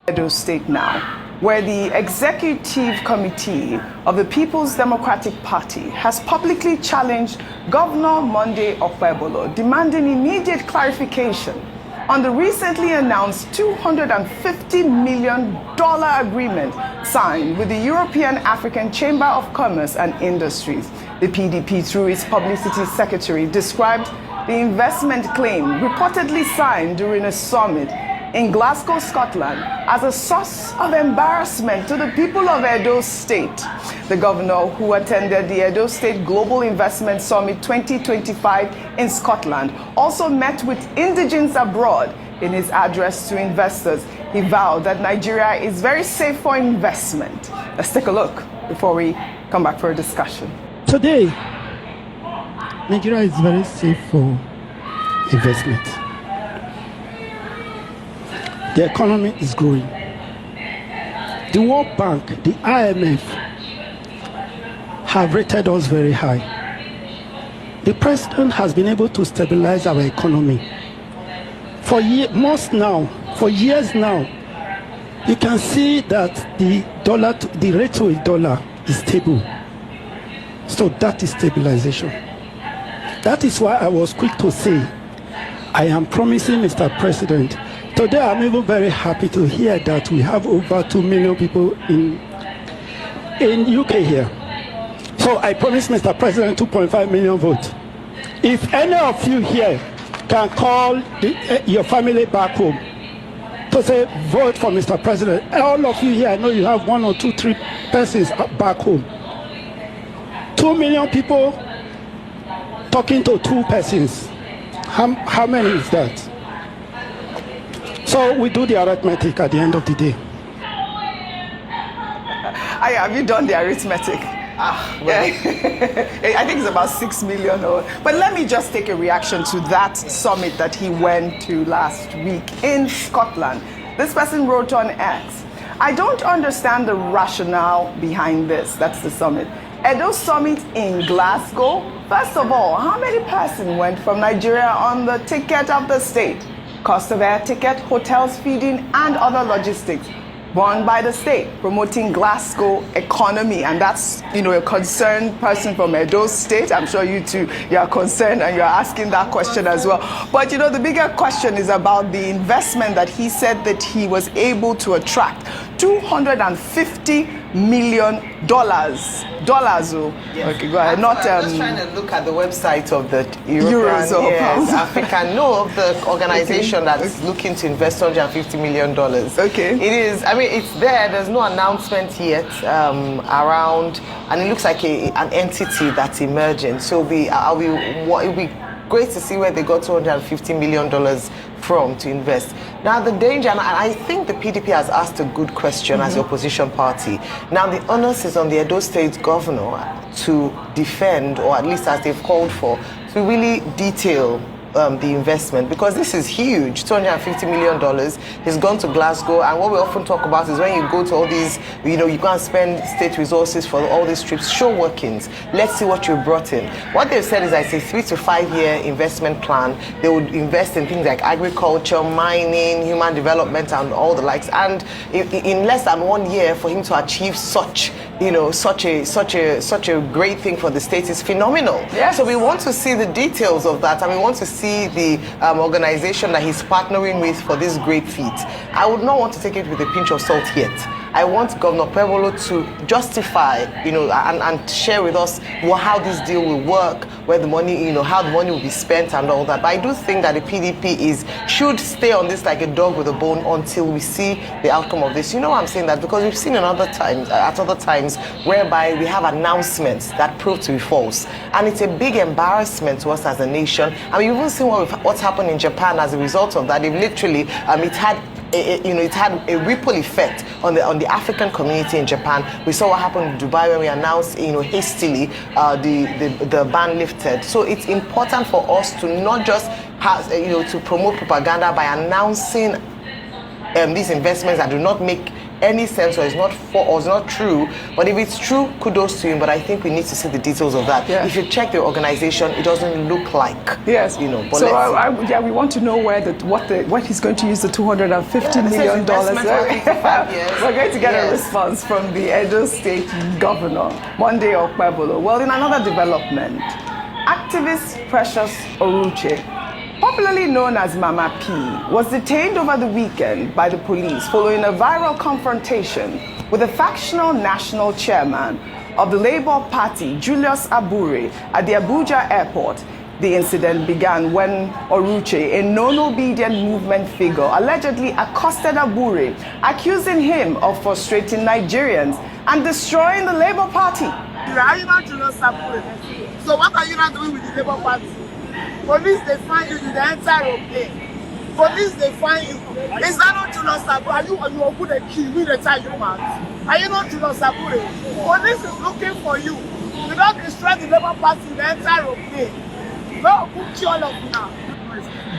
Edo State now, where the Executive Committee of the People's Democratic Party has publicly challenged Governor Monday Okpebholo, demanding immediate clarification on the recently announced $250 million agreement signed with the European African Chamber of Commerce and Industries. The PDP, through its publicity secretary, described the investment claim reportedly signed during a summit in Glasgow, Scotland, as a source of embarrassment to the people of Edo State. The governor, who attended the Edo State Global Investment Summit 2025 in Scotland, also met with indigents abroad. In his address to investors, he vowed that Nigeria is very safe for investment. Let's take a look before we come back for a discussion. Today, Nigeria is very safe for investment. The economy is growing. The World Bank, the IMF, have rated us very high. The president has been able to stabilize our economy. For years now, you can see that the rate to a dollar is stable. So that is stabilization. That is why I was quick to say, I am promising Mr. President. Today, I'm even very happy to hear that we have over 2 million people in UK here. So I promise Mr. President 2.5 million votes. If any of you here can call your family back home to say vote for Mr. President, all of you here, I know you have 1 or 2, 3 persons back home. 2 million people talking to 2 persons. How many is that? So we do the arithmetic at the end of the day. Have you done the arithmetic? Well, I think it's about 6 million. But let me just take a reaction to that summit that he went to last week in Scotland. This person wrote on X, I don't understand the rationale behind this. That's the summit. Edo Summit in Glasgow. First of all, how many persons went from Nigeria on the ticket of the state? Cost of air ticket, hotels, feeding, and other logistics borne by the state, promoting Glasgow economy. And that's, a concerned person from Edo State. I'm sure you too, you are concerned and you're asking that question as well. But the bigger question is about the investment that he said that he was able to attract. $250 million. Yes. Okay, go ahead. I'm just trying to look at the website of the Eurozone. of the organization that's looking to invest $250 million. Okay. It is, it's there. There's no announcement yet around, and it looks like an entity that's emerging. So it'll be great to see where they got $250 million from to invest. Now the danger, and I think the PDP has asked a good question as the opposition party. Now the onus is on the Edo State governor to defend, or at least as they've called for, to really detail the investment, because this is huge. $250 million. He's gone to Glasgow, and what we often talk about is when you go to all these, you go and spend state resources for all these trips, show workings. Let's see what you brought in. What they've said is that it's a 3 to 5 year investment plan. They would invest in things like agriculture, mining, human development, and all the likes. And in less than 1 year, for him to achieve such a great thing for the state is phenomenal. Yes. So we want to see the details of that, and we want to see the organization that he's partnering with for this great feat. I would not want to take it with a pinch of salt yet. I want Governor Okpebholo to justify, and share with us how this deal will work, where the money, how the money will be spent and all that. But I do think that the PDP should stay on this like a dog with a bone until we see the outcome of this. I'm saying that because we've seen at other times whereby we have announcements that prove to be false, and it's a big embarrassment to us as a nation. And we've even seen what's happened in Japan as a result of that. They've literally, it had a ripple effect on the African community in Japan. We saw what happened in Dubai when we announced, hastily the ban lifted. So it's important for us to not just to promote propaganda by announcing these investments that do not make any sense or is not or is not true. But if it's true, kudos to him. But I think we need to see the details of that. Yeah. If you check the organization, it doesn't look like. Yes. But so we want to know what he's going to use the $250 million. We're going to get a response from the Edo State Governor, Monday Okpebolo. Well, in another development, activist Precious Oruche, popularly known as Mama P, was detained over the weekend by the police following a viral confrontation with the factional national chairman of the Labour Party, Julius Abure, at the Abuja airport. The incident began when Oruche, a non-obedient movement figure, allegedly accosted Abure, accusing him of frustrating Nigerians and destroying the Labour Party. Are you not Julius Abure? So what are you not doing with the Labour Party? Police, they find you, the entire okay. Police, they find you. Is that not Julius Abure? Are you a good key with the time humans? Are you not Julius Abure? Police is looking for you. You don't destroy the Labour Party, the entire okay. No, put you all of you now.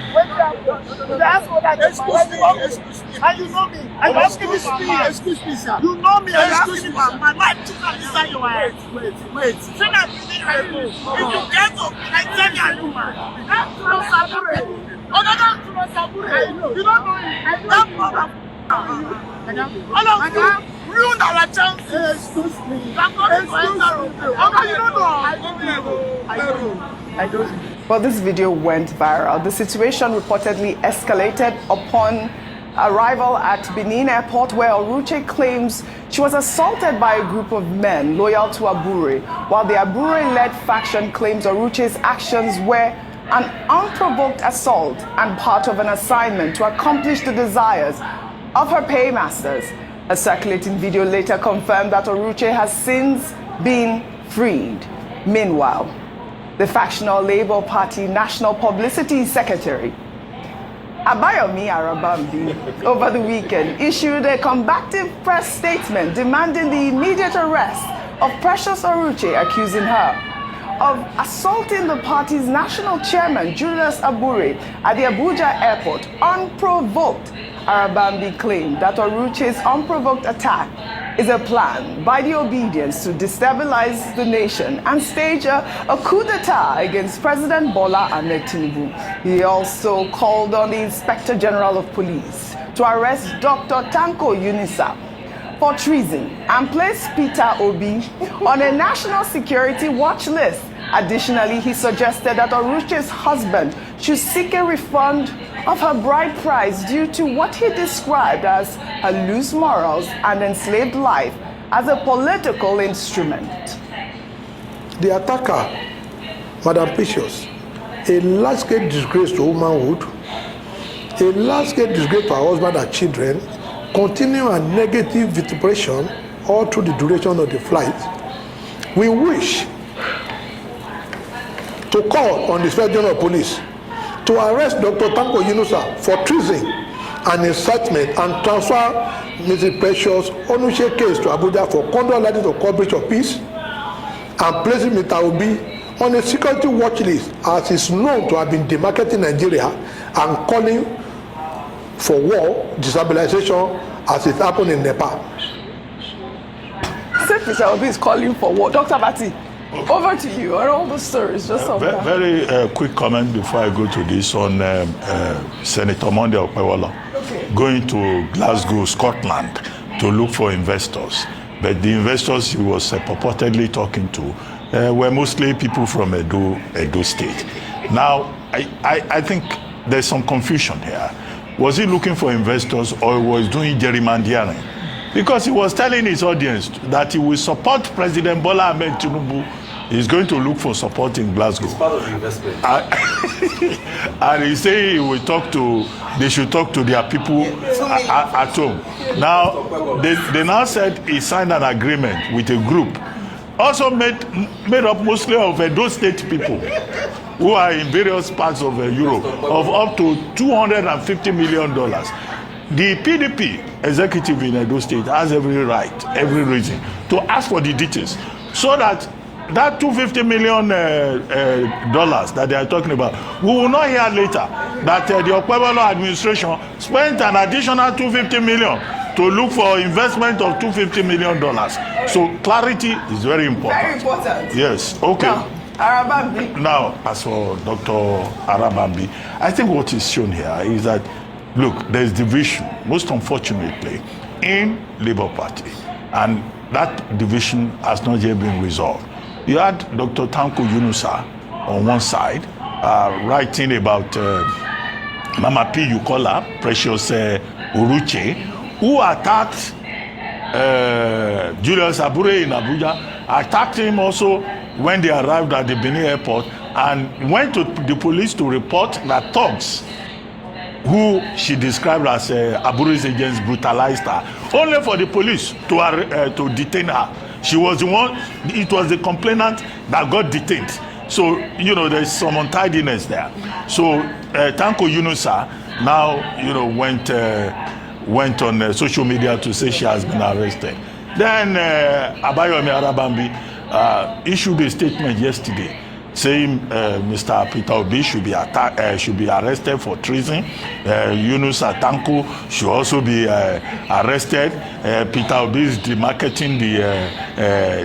When you ask what that is, and you know me. And you asking me, excuse me, sir. You know me, and you asking me, my life took up inside your head. Wait. Say that if you get up, I tell you, man. That's Julius Abure. Oh, no, Julius Abure. You don't know him. That brother. All of you ruined our chances. Excuse me. I'm not going to enter. Okay, you don't know. I don't. Well, this video went viral. The situation reportedly escalated upon arrival at Benin Airport, where Oruche claims she was assaulted by a group of men loyal to Abure, while the Abure-led faction claims Oruche's actions were an unprovoked assault and part of an assignment to accomplish the desires of her paymasters. A circulating video later confirmed that Oruche has since been freed. Meanwhile, the factional Labour Party National Publicity Secretary, Abayomi Arabambi, over the weekend issued a combative press statement demanding the immediate arrest of Precious Oruche, accusing her of assaulting the party's national chairman, Julius Abure, at the Abuja airport unprovoked. Arabambi claimed that Oruche's unprovoked attack is a plan by the obedience to destabilize the nation and stage a coup d'etat against President Bola Ahmed Tinubu. He also called on the Inspector General of Police to arrest Dr. Tanko Yunisa for treason and place Peter Obi on a national security watch list. Additionally, he suggested that Oruche's husband should seek a refund of her bride price due to what he described as her loose morals and enslaved life as a political instrument. The attacker, Madam Precious, a large-scale disgrace to womanhood, a large-scale disgrace to her husband and children, continue a negative vituperation all through the duration of the flight. We wish to call on the Inspector General of Police to arrest Dr. Tanko Yunusa for treason and incitement and transfer Mrs. Precious Onuche case to Abuja for conduct of coverage of peace and placing Mr. Obi on a security watch list as is known to have been demarketing Nigeria and calling for war, destabilization as it happened in Nepal. Said Mr. Obi is calling for war. Dr. Abati, over to you. Are all the stories just on that? Very quick comment before I go to this on Senator Monday Okpebolo going to Glasgow, Scotland to look for investors. But the investors he was purportedly talking to were mostly people from Edo State. Now, I think there's some confusion here. Was he looking for investors or was doing gerrymandering? Because he was telling his audience that he will support President Bola Ahmed Tinubu. He's going to look for support in Glasgow. It's part of the investment. And he said he will they should talk to their people at home. Now, they now said he signed an agreement with a group, also made up mostly of Edo State people who are in various parts of Europe, of up to $250 million. The PDP executive in Edo State has every right, every reason to ask for the details so that $250 million that they are talking about, we will not hear later that the Okpebolo administration spent an additional $250 million to look for investment of $250 million. So clarity is very important. Very important. Yes, okay. Now, Arabambi. Now, as for Dr. Arabambi, I think what is shown here is that, look, there's division, most unfortunately, in Labour Party. And that division has not yet been resolved. You had Dr. Tanko Yunusa on one side, writing about Mama P. Yukola, Precious Uruche, who attacked Julius Abure in Abuja, attacked him also when they arrived at the Benin airport, and went to the police to report that thugs, who she described as Abure's agents, brutalized her, only for the police to detain her. She was the one, it was the complainant that got detained. So, you know, there's some untidiness there. So, Tanko Yunusa now, you know, went on social media to say she has been arrested. Then Abayomi Arabambi issued a statement yesterday saying Mr. Peter Obi should be arrested for treason. Yunusa Tanko should also be arrested. Peter Obi is demarketing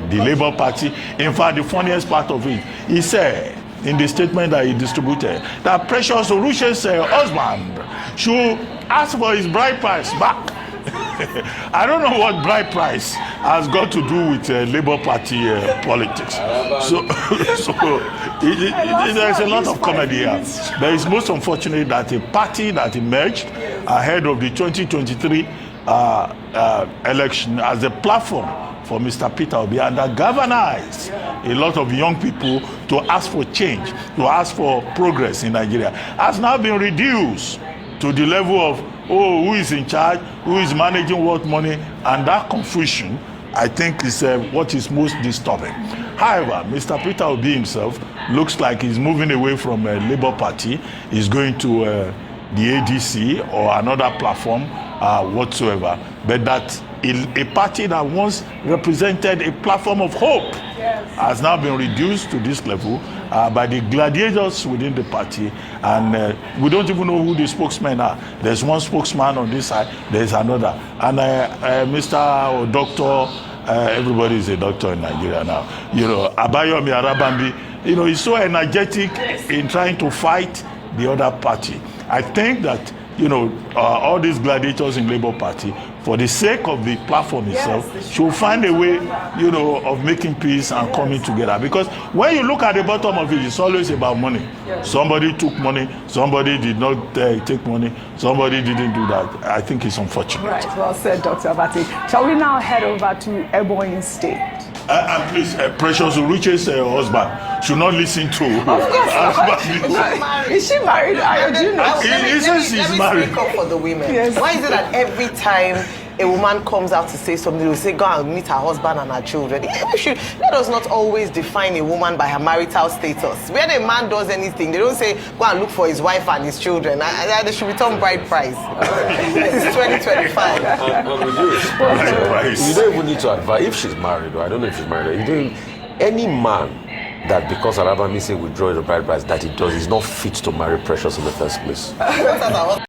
the Labour Party. In fact, the funniest part of it, he said in the statement that he distributed that Precious Oruche's husband should ask for his bride price back. I don't know what bride price has got to do with Labour Party politics. So there's a lot of comedy here. But it's most unfortunate that a party that emerged ahead of the 2023 election as a platform for Mr. Peter Obi and that galvanized a lot of young people to ask for change, to ask for progress in Nigeria, has now been reduced to the level of, oh, who is in charge, who is managing what money, and that confusion, I think, is what is most disturbing. However, Mr. Peter Obi himself looks like he's moving away from Labour Party. He's going to the ADC or another platform whatsoever. But that a party that once represented a platform of hope has now been reduced to this level by the gladiators within the party, and we don't even know who the spokesmen are. There's one spokesman on this side, there's another, and Mr. or Doctor, everybody is a doctor in Nigeria now. You know, Abayomi Arabambi, you know, he's so energetic in trying to fight the other party. I think that, you know, all these gladiators in Labour Party, for the sake of the platform itself, should find a way, you know, of making peace and coming together. Because when you look at the bottom of it, it's always about money. Somebody took money, somebody did not take money, somebody didn't do that. I think it's unfortunate. Right, well said, Dr. Abati. Shall we now head over to Ebonyi State? And please, Precious Uruche's husband should not listen to. Of course. Is she married? Do you know? He says she's married. Speak up for the women. Yes. Why is it that every time a woman comes out to say something, they'll say, go and meet her husband and her children? Let us not always define a woman by her marital status. When a man does anything, they don't say, go and look for his wife and his children. They should return bride price. This is 2025. Bride price. You don't even need to advise if she's married, or I don't know if she's married. You don't, any man that because Arabambi say withdraw the bride price that he does is not fit to marry Precious in the first place.